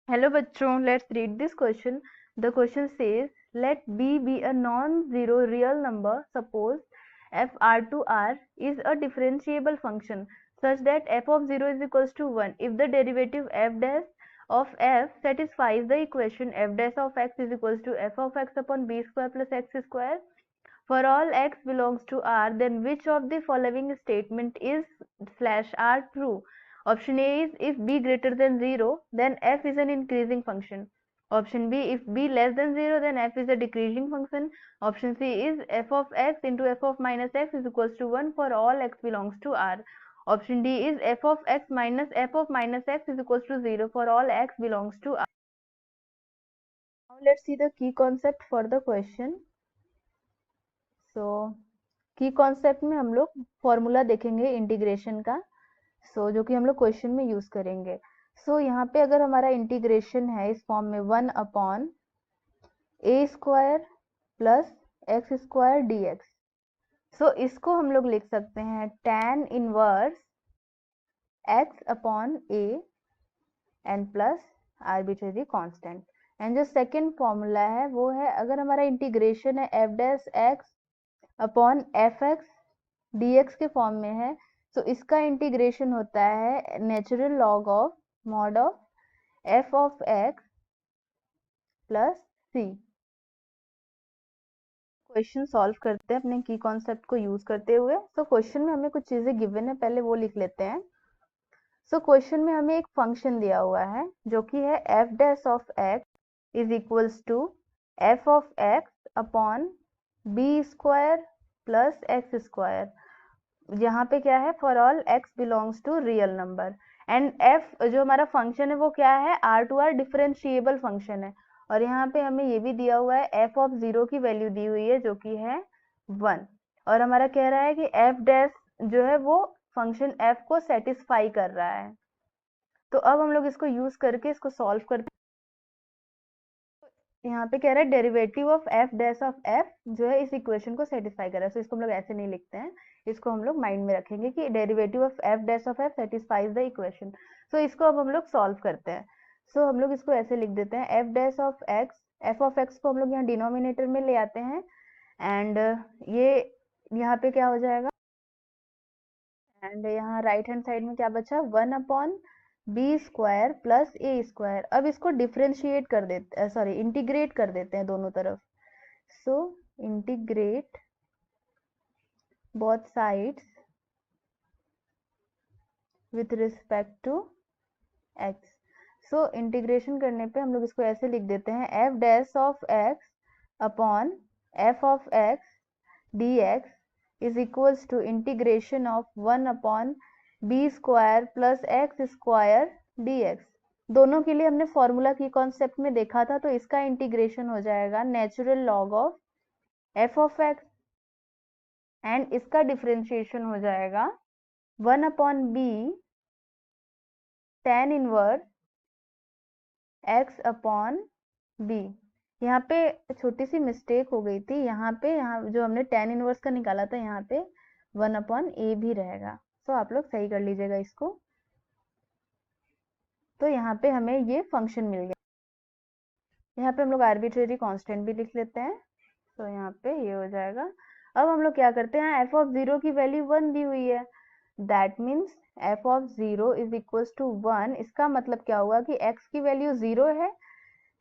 Hello बच्चों, let's read this question. The question says, let B be a non-zero real number. Suppose f r to r is a differentiable function such that f of 0 is equals to 1 if the derivative f dash of f satisfies the equation f dash of x is equals to f of x upon b square plus x square. For all x belongs to R, then which of the following statement is slash R true? Option A is if B greater than 0, then f is an increasing function. Option B, if B less than 0, then f is a decreasing function. Option C is f of x into f of minus x is equals to 1 for all x belongs to R. Option D is f of x minus f of minus x is equals to 0 for all x belongs to R. Now let's see the key concept for the question. की concept में हम लोग formula देखेंगे integration का, जो कि हम लोग क्वेश्चन में यूज करेंगे. यहाँ पे अगर हमारा इंटीग्रेशन है इस फॉर्म में 1 upon a square plus x square d x, इसको हम लोग लिख सकते हैं tan inverse x upon a and plus arbitrary constant. And जो सेकेंड फॉर्मूला है वो है, अगर हमारा इंटीग्रेशन है f dash x upon f x d x के फॉर्म में है, तो इसका इंटीग्रेशन होता है natural log of mod of f of x plus c. Question solve करते हैं अपने की कॉन्सेप्ट को यूज करते हुए. क्वेश्चन में हमें कुछ चीजें गिवन है, पहले वो लिख लेते हैं. क्वेश्चन में हमें एक फंक्शन दिया हुआ है जो कि है f dash of x is equals to f of x upon b square plus x square. यहाँ पे क्या है, for all x belongs to real number. And f जो हमारा फंक्शन है वो क्या है, R to R differentiable function है. और यहाँ पे हमें ये भी दिया हुआ है एफ ऑफ 0 की वैल्यू दी हुई है जो कि है 1. और हमारा कह रहा है कि एफ डैश जो है वो फंक्शन एफ को सेटिस्फाई कर रहा है. तो अब हम लोग इसको यूज करके इसको सॉल्व करते हैं. यहाँ पे कह रहा है derivative of F dash of F जो है इस इक्वेशन को सेटिस्फाई कर रहा है. इसको हम लोग ऐसे नहीं लिखते हैं, इसको हम लोग माइंड में रखेंगे कि derivative of F dash of F satisfies the equation. इसको अब हम लोग सॉल्व करते हैं. हम लोग इसको ऐसे लिख देते हैं f dash of x. F of x को हम लोग यहाँ डिनोमिनेटर में ले आते हैं एंड ये यहाँ पे क्या हो जाएगा, एंड यहाँ राइट हैंड साइड में क्या बचा, 1 अपॉन बी स्क्वायर प्लस ए स्क्वायर. अब इसको डिफ्रेंशिएट कर देते, सॉरी इंटीग्रेट कर देते हैं दोनों तरफ. Integrate both sides with respect to x. Integration करने पे हम लोग इसको ऐसे लिख देते हैं f dash of x upon f of x d x is equals to integration of 1 upon b square plus x square d x. दोनों के लिए हमने फॉर्मूला की कॉन्सेप्ट में देखा था, तो इसका इंटीग्रेशन हो जाएगा natural log of f of x and इसका डिफरेंशिएशन हो जाएगा 1 upon b tan inverse x upon b. यहाँ पे छोटी सी मिस्टेक हो गई थी, यहाँ जो हमने tan इनवर्स का निकाला था यहाँ पे 1 अपॉन a भी रहेगा. आप लोग सही कर लीजिएगा इसको. यहाँ पे हमें ये फंक्शन मिल गया. यहाँ पे हम लोग आर्बिट्रेरी कांस्टेंट भी लिख लेते हैं. यहाँ पे ये हो जाएगा. अब हम लोग क्या करते हैं, एफ ऑफ 0 की वैल्यू 1 दी हुई है, that means f of 0 is equals to 1. इसका मतलब क्या हुआ कि x की वैल्यू 0 है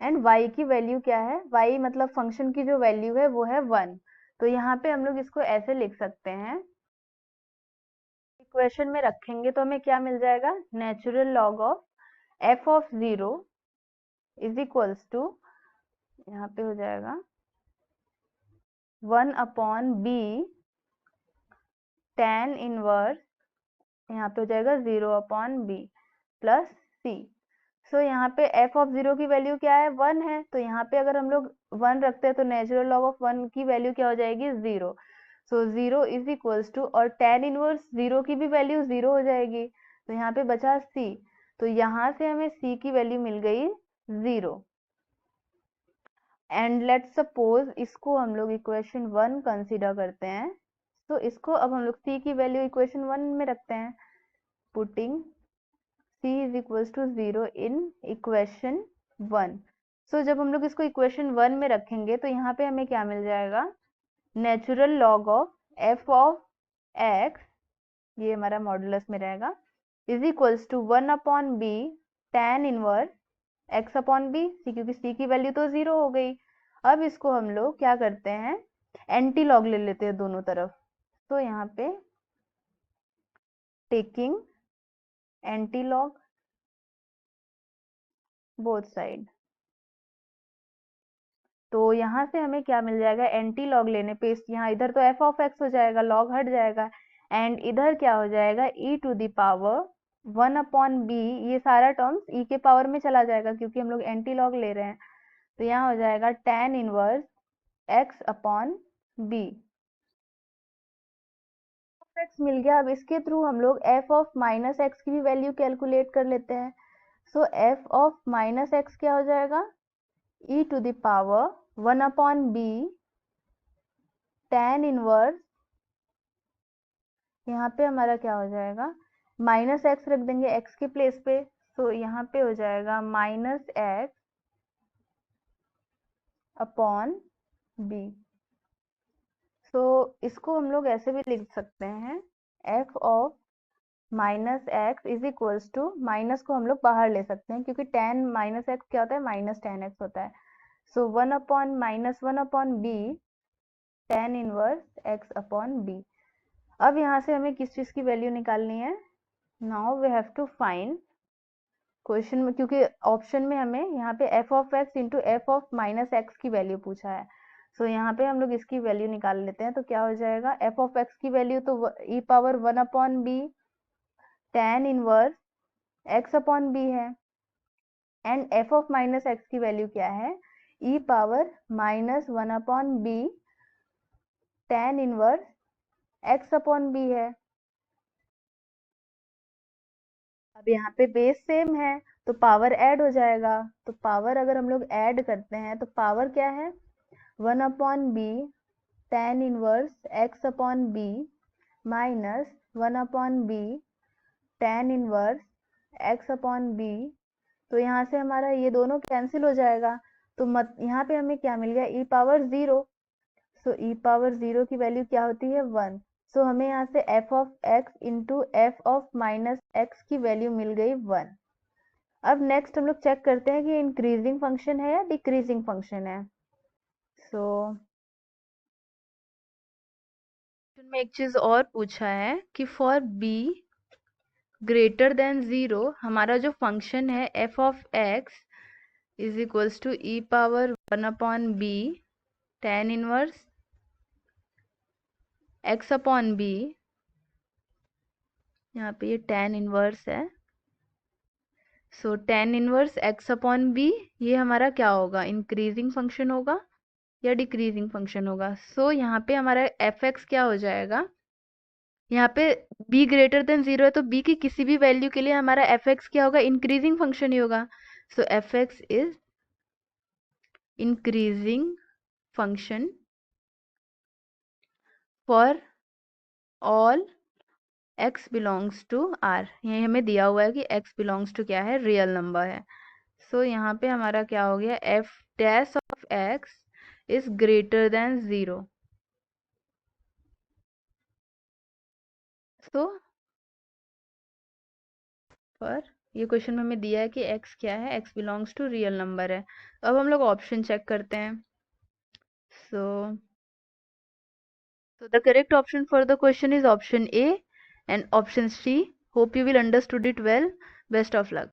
एंड y की वैल्यू क्या है, y मतलब फंक्शन की जो वैल्यू है वो है 1. यहाँ पे हम लोग इसको ऐसे लिख सकते हैं, इक्वेशन में रखेंगे तो हमें क्या मिल जाएगा, natural log of f of 0 is equals to, यहाँ पे हो जाएगा 1 अपॉन बी tan इनवर्स, यहाँ पे हो जाएगा 0 अपॉन बी प्लस सी. यहाँ पे f ऑफ 0 की वैल्यू क्या है, 1 है. यहाँ पे अगर हम लोग 1 रखते हैं तो नेचुरल लॉग ऑफ 1 की वैल्यू क्या हो जाएगी, 0. 0 इज इक्वल्स टू, और tan इनवर्स 0 की भी वैल्यू 0 हो जाएगी. यहाँ पे बचा c. यहाँ से हमें c की वैल्यू मिल गई 0. एंड लेट्स सपोज इसको हम लोग इक्वेशन 1 कंसीडर करते हैं. इसको अब हम लोग c की वैल्यू इक्वेशन 1 में रखते हैं, putting c is equals to 0 in equation 1। सो जब हम लोग इसको इक्वेशन 1 में रखेंगे तो यहाँ पे हमें क्या मिल जाएगा, natural log of f of x, ये हमारा मॉडुलस में रहेगा, is equals to 1/b tan inverse x upon b, क्योंकि c की वैल्यू तो 0 हो गई। अब इसको हम लोग क्या करते हैं, एंटी लॉग ले लेते हैं दोनों तरफ। तो यहाँ पे taking anti log both side, तो यहाँ से हमें क्या मिल जाएगा, एंटी लॉग लेने पे यहाँ इधर तो एफ ऑफ एक्स हो जाएगा, लॉग हट जाएगा, एंड इधर क्या हो जाएगा, e to the power 1/b, ये सारा टर्म्स ई के पावर में चला जाएगा क्योंकि हम लोग एंटी लॉग ले रहे हैं। तो यहाँ हो जाएगा tan inverse x upon b. X मिल गया। अब इसके थ्रू हम लोग एफ ऑफ माइनस एक्स की भी वैल्यू कैलकुलेट कर लेते हैं। So f of minus x क्या हो जाएगा, e to the power 1/b tan inverse, यहाँ पे हमारा क्या हो जाएगा, माइनस एक्स रख देंगे एक्स के प्लेस पे, तो यहाँ पे हो जाएगा minus x upon b. So इसको हम लोग ऐसे भी लिख सकते हैं, f of minus x is equals to, minus को हम लोग बाहर ले सकते हैं क्योंकि टेन माइनस एक्स क्या होता है, माइनस टेन एक्स होता है। So 1/-1/b tan inverse x upon b. अब यहाँ से हमें किस चीज़ की वैल्यू निकालनी है, now we have to find question में, क्योंकि ऑप्शन में हमें यहाँ पे f of x into f of minus x की वैल्यू पूछा है। सो यहाँ पे हम लोग इसकी वैल्यू निकाल लेते हैं। तो क्या हो जाएगा, एफ ऑफ एक्स की वैल्यू तो e power 1/b tan inverse x upon b है, and f of minus x की वैल्यू क्या है, e power -1/b tan inverse x upon b है। अब यहाँ पे बेस सेम है तो पावर ऐड हो जाएगा, तो पावर अगर हम लोग ऐड करते हैं तो पावर क्या है, 1/b tan inverse x upon b minus 1/b tan inverse x upon b. तो यहाँ से हमारा ये दोनों कैंसिल हो जाएगा, तो यहाँ पे हमें क्या मिल गया, ई पावर 0। सो ई पावर 0 की वैल्यू क्या होती है, 1। सो हमें यहाँ से F of x into f of minus x की वैल्यू मिल गई 1। अब नेक्स्ट हम लोग चेक करते हैं कि इंक्रीजिंग फंक्शन है या डिक्रीजिंग फंक्शन है। सो में एक चीज और पूछा है कि फॉर बी ग्रेटर देन 0 हमारा जो फंक्शन है f of x is equals to e power 1/b tan inverse x upon b, यहाँ पे ये tan इनवर्स है। सो tan inverse x upon b, ये हमारा क्या होगा, इंक्रीजिंग फंक्शन होगा या डिक्रीजिंग फंक्शन होगा। सो यहाँ पे हमारा एफ एक्स क्या हो जाएगा, यहाँ पे b ग्रेटर देन 0 है तो b की किसी भी वैल्यू के लिए हमारा एफ एक्स क्या होगा, इंक्रीजिंग फंक्शन ही होगा। So f x is increasing function for all x belongs to r। ये हमें दिया हुआ है कि x बिलोंग्स टू क्या है, रियल नंबर है। सो यहाँ पे हमारा क्या हो गया, F dash of x is greater than 0। सो पर ये क्वेश्चन में हमें दिया है कि x क्या है, x belongs to real number है। तो अब हम लोग ऑप्शन चेक करते हैं। सो the correct option for the question is option A and option C. Hope you will understood it well. Best of luck.